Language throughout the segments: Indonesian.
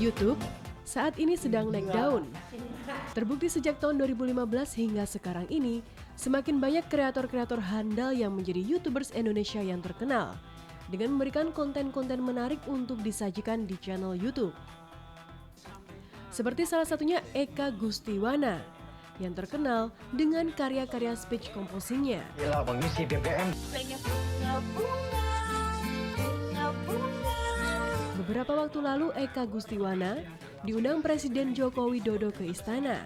YouTube saat ini sedang naik daun. Terbukti sejak tahun 2015 hingga sekarang ini, semakin banyak kreator-kreator handal yang menjadi YouTubers Indonesia yang terkenal dengan memberikan konten-konten menarik untuk disajikan di channel YouTube. Seperti salah satunya Eka Gustiwana yang terkenal dengan karya-karya speech composingnya. Gila, mengisi BBM. Beberapa waktu lalu Eka Gustiwana diundang Presiden Joko Widodo ke istana.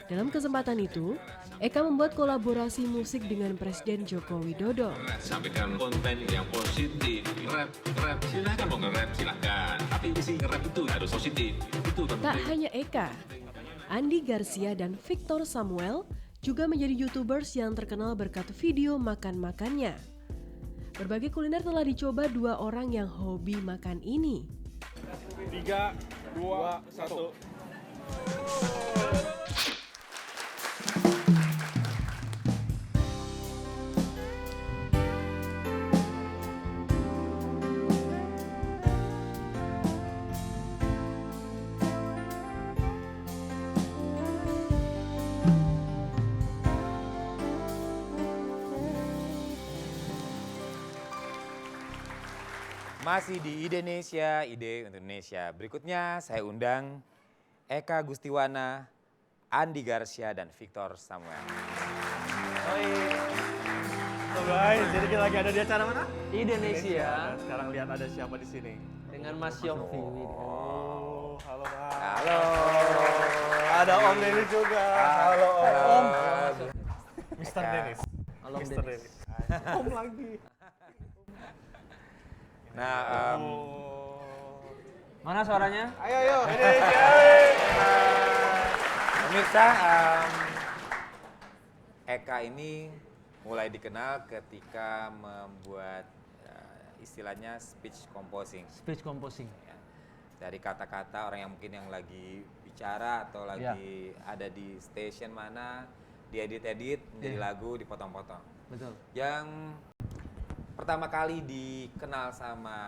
Dalam kesempatan itu, Eka membuat kolaborasi musik dengan Presiden Joko Widodo. Sampaikan konten yang positif, rap, silakan mau nge-rap silakan. Tapi isi nge-rap itu harus positif, itu penting. Tak hanya Eka, Andy Garcia dan Victor Samuel juga menjadi YouTubers yang terkenal berkat video makan-makannya. Berbagai kuliner telah dicoba dua orang yang hobi makan ini. 3, 2, 1. Masih di Indonesia, ide untuk Indonesia. Berikutnya saya undang Eka Gustiwana, Andy Garcia, dan Victor Samuel. So guys, jadi kita lagi ada di acara mana? Indonesia Nah, sekarang lihat ada siapa di sini. dengan Mas Yofi. Oh, halo Mas. Halo. Ada Om Dennis juga. Halo Om. Mr. Eka. Dennis. Halo Om Mr. Dennis. Dennis. Om lagi. Nah, Mana suaranya? Ayo. Indonesia. pemirsa, Eka ini mulai dikenal ketika membuat istilahnya speech composing. Speech composing. Ya. Dari kata-kata orang yang mungkin yang lagi bicara atau lagi ada di station mana, diedit-edit menjadi lagu, dipotong-potong. Betul. Yang pertama kali dikenal sama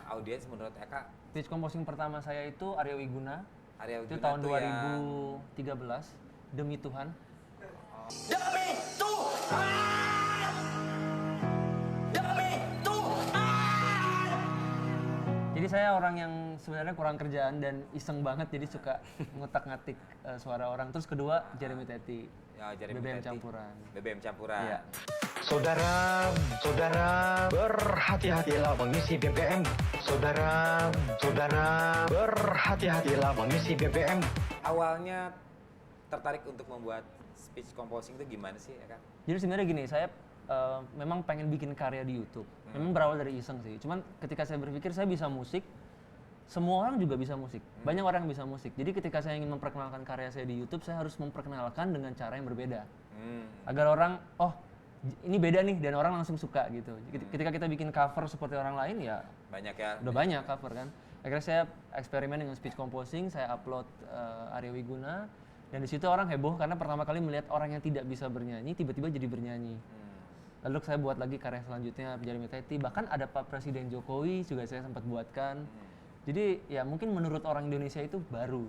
audiens menurut Eka, Speech composing pertama saya itu Arya Wiguna. Arya Itu Wiguna tahun tuh yang 2013. Demi Tuhan. Jadi saya orang yang sebenarnya kurang kerjaan dan iseng banget, jadi suka ngutak-ngatik suara orang. Terus kedua Jeremy Teti, ya, Jeremy BBM Teti. campuran. BBM campuran. Iya. Saudara, berhati-hatilah mengisi BBM. Saudara, berhati-hatilah mengisi BBM. Awalnya tertarik untuk membuat speech composing itu gimana sih, Eka? Jadi sebenarnya gini, saya memang pengen bikin karya di YouTube. Memang berawal dari iseng sih. Cuman ketika saya berpikir saya bisa musik, semua orang juga bisa musik. Banyak orang yang bisa musik. Jadi ketika saya ingin memperkenalkan karya saya di YouTube, saya harus memperkenalkan dengan cara yang berbeda. Agar orang, oh ini beda nih, dan orang langsung suka gitu. Ketika kita bikin cover seperti orang lain ya Banyak ya. udah banyak cover kan. Akhirnya saya eksperimen dengan speech composing, saya upload Arya Wiguna, dan di situ orang heboh karena pertama kali melihat orang yang tidak bisa bernyanyi tiba-tiba jadi bernyanyi. Lalu saya buat lagi karya selanjutnya Jeremy Teti, bahkan ada Pak Presiden Jokowi juga saya sempat buatkan. Jadi ya mungkin menurut orang Indonesia itu baru,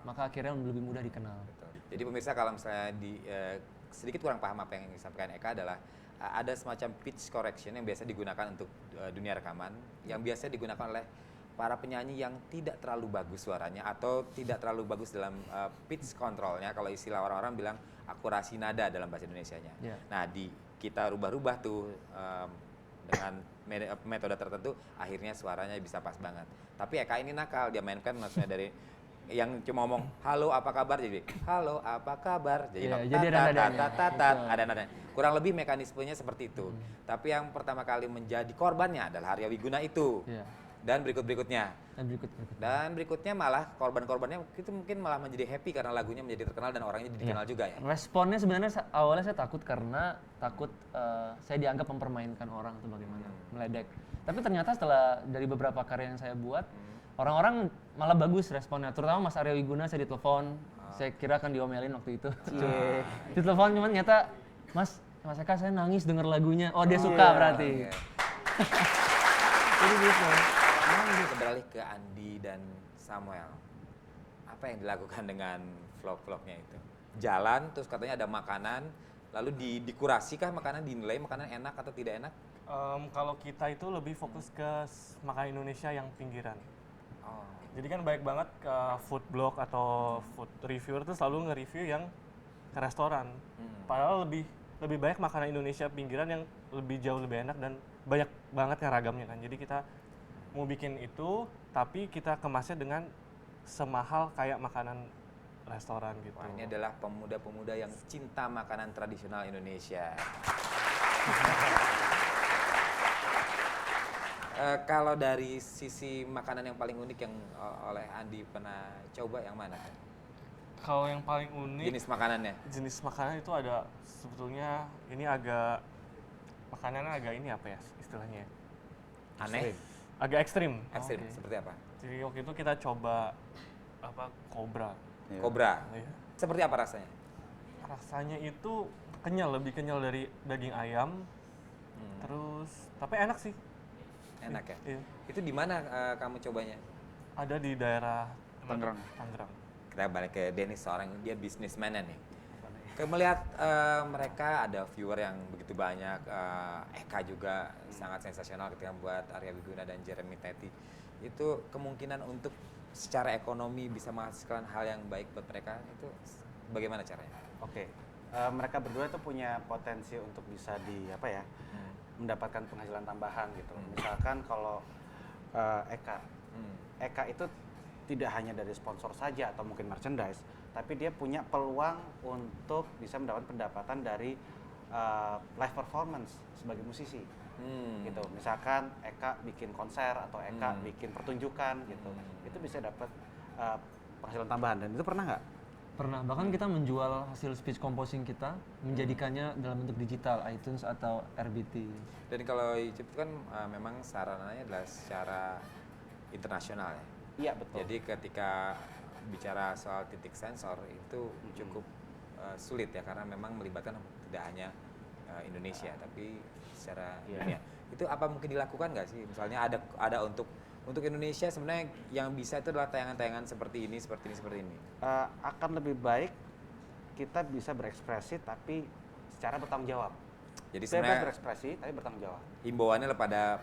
maka akhirnya lebih mudah dikenal. Jadi pemirsa, kalau misalnya sedikit kurang paham apa yang disampaikan Eka adalah ada semacam pitch correction yang biasa digunakan untuk dunia rekaman, yang biasa digunakan oleh para penyanyi yang tidak terlalu bagus suaranya atau tidak terlalu bagus dalam pitch controlnya, kalau istilah orang-orang bilang akurasi nada dalam bahasa Indonesianya. Yeah. Nah, kita rubah-rubah tuh dengan metode tertentu, akhirnya suaranya bisa pas banget. Tapi Eka ini nakal, dia mainkan maksudnya dari yang cuma ngomong halo apa kabar jadi halo apa kabar jadi jadi ada nadanya. ada nadanya. Kurang lebih mekanismenya seperti itu. Tapi yang pertama kali menjadi korbannya adalah Arya Wiguna itu. Iya. Dan berikutnya Dan berikutnya malah korban-korbannya itu mungkin malah menjadi happy karena lagunya menjadi terkenal dan orangnya dikenal juga ya. Responnya sebenarnya awalnya saya takut karena saya dianggap mempermainkan orang atau bagaimana, meledek. Tapi ternyata setelah dari beberapa karya yang saya buat, orang-orang malah bagus responnya. Terutama Mas Arya Wiguna, saya ditelepon, saya kira akan diomelin waktu itu. Ditelepon cuman nyata, Mas Eka saya nangis denger lagunya. Oh dia suka berarti. Jadi gitu. Beralih ke Andi dan Samuel, apa yang dilakukan dengan vlog-vlognya itu? Jalan, terus katanya ada makanan, lalu dikurasi kah makanan, dinilai makanan enak atau tidak enak? Kalau kita itu lebih fokus ke makanan Indonesia yang pinggiran. Oh. Jadi kan baik banget ke food blog atau food reviewer tuh selalu nge-review yang ke restoran. Padahal lebih banyak makanan Indonesia pinggiran yang jauh lebih enak dan banyak banget kan ragamnya kan. Jadi kita mau bikin itu, tapi kita kemasnya dengan semahal kayak makanan restoran gitu. Wah, ini adalah pemuda-pemuda yang cinta makanan tradisional Indonesia. Kalau dari sisi makanan yang paling unik yang oleh Andi pernah coba yang mana? Kalau yang paling unik Jenis makanannya? jenis makanan itu ada sebetulnya ini makanannya agak ini apa ya istilahnya? Aneh? Agak ekstrim. Ekstrim, Oke. seperti apa? Jadi waktu itu kita coba kobra. Kobra. Iya. Seperti apa rasanya? Rasanya itu lebih kenyal dari daging ayam. Terus tapi enak sih. Enak ya? Iya. Itu di mana kamu cobanya? Ada di daerah Tangerang. Tangerang. Kita balik ke Dennis, seorang dia businessman nih. Melihat mereka ada viewer yang begitu banyak, Eka juga sangat sensasional ketika membuat Arya Wiguna dan Jeremy Teti. Itu kemungkinan untuk secara ekonomi bisa menghasilkan hal yang baik buat mereka, itu bagaimana caranya? Oke. Mereka berdua tuh punya potensi untuk bisa mendapatkan penghasilan tambahan gitu. Misalkan kalau Eka itu tidak hanya dari sponsor saja atau mungkin merchandise, tapi dia punya peluang untuk bisa mendapatkan pendapatan dari live performance sebagai musisi. Gitu. Misalkan Eka bikin konser atau Eka bikin pertunjukan gitu. Itu bisa dapat penghasilan tambahan. Dan itu pernah nggak? Pernah, bahkan kita menjual hasil speech composing kita, menjadikannya dalam bentuk digital, iTunes atau RBT. Dan kalau YouTube itu kan memang sarananya adalah secara internasional ya. Iya, betul. Jadi ketika bicara soal titik sensor itu cukup sulit ya, karena memang melibatkan tidak hanya Indonesia tapi secara dunia. Itu apa mungkin dilakukan nggak sih? Misalnya ada untuk Indonesia sebenarnya yang bisa itu adalah tayangan-tayangan seperti ini. Akan lebih baik kita bisa berekspresi tapi secara bertanggung jawab. Jadi Bebas sebenarnya berekspresi tapi bertanggung jawab. himbauannya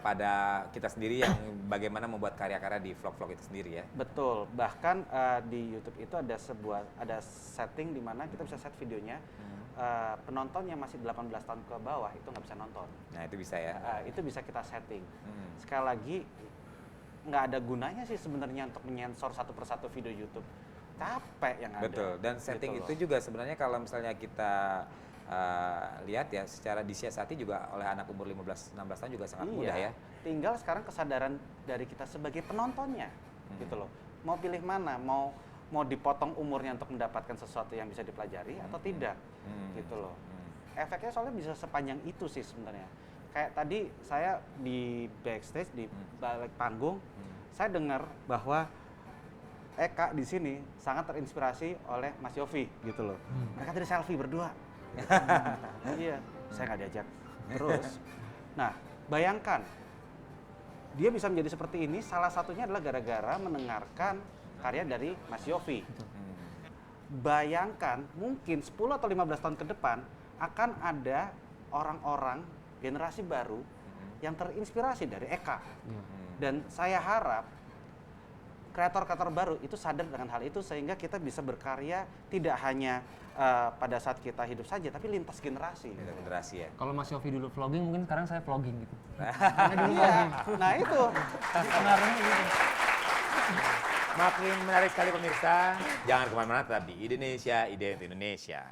pada kita sendiri yang bagaimana membuat karya-karya di vlog-vlog itu sendiri ya. Betul. Bahkan di YouTube itu ada setting di mana kita bisa set videonya. Penonton yang masih 18 tahun ke bawah itu nggak bisa nonton. Nah itu bisa ya. Itu bisa kita setting. Sekali lagi nggak ada gunanya sih sebenarnya untuk menyensor satu persatu video YouTube. Capek yang ada. Betul. Dan setting Gitu itu loh. juga sebenarnya kalau misalnya kita lihat ya secara disiasati juga oleh anak umur 15-16 tahun juga sangat mudah ya. Tinggal sekarang kesadaran dari kita sebagai penontonnya, gitu loh. Mau pilih mana? Mau dipotong umurnya untuk mendapatkan sesuatu yang bisa dipelajari atau tidak, gitu loh. Efeknya soalnya bisa sepanjang itu sih sebenarnya. Kayak tadi saya di backstage di balik panggung, saya dengar bahwa Eka di sini sangat terinspirasi oleh Mas Yofi, gitu loh. Mereka tadi selfie berdua. Iya, saya nggak diajak. Terus, nah bayangkan dia bisa menjadi seperti ini. Salah satunya adalah gara-gara mendengarkan karya dari Mas Yofi. Bayangkan mungkin 10 atau 15 tahun ke depan akan ada orang-orang generasi baru yang terinspirasi dari Eka. Dan saya harap kreator-kreator baru itu sadar dengan hal itu sehingga kita bisa berkarya tidak hanya pada saat kita hidup saja tapi lintas generasi. Beda generasi ya. Kalau Mas Yofi dulu vlogging, mungkin sekarang saya vlogging gitu. Iya, nah itu. Pengaruhnya gitu. Makin menarik sekali pemirsa. Jangan kemana-mana, tetap di Indonesia, Ide untuk Indonesia.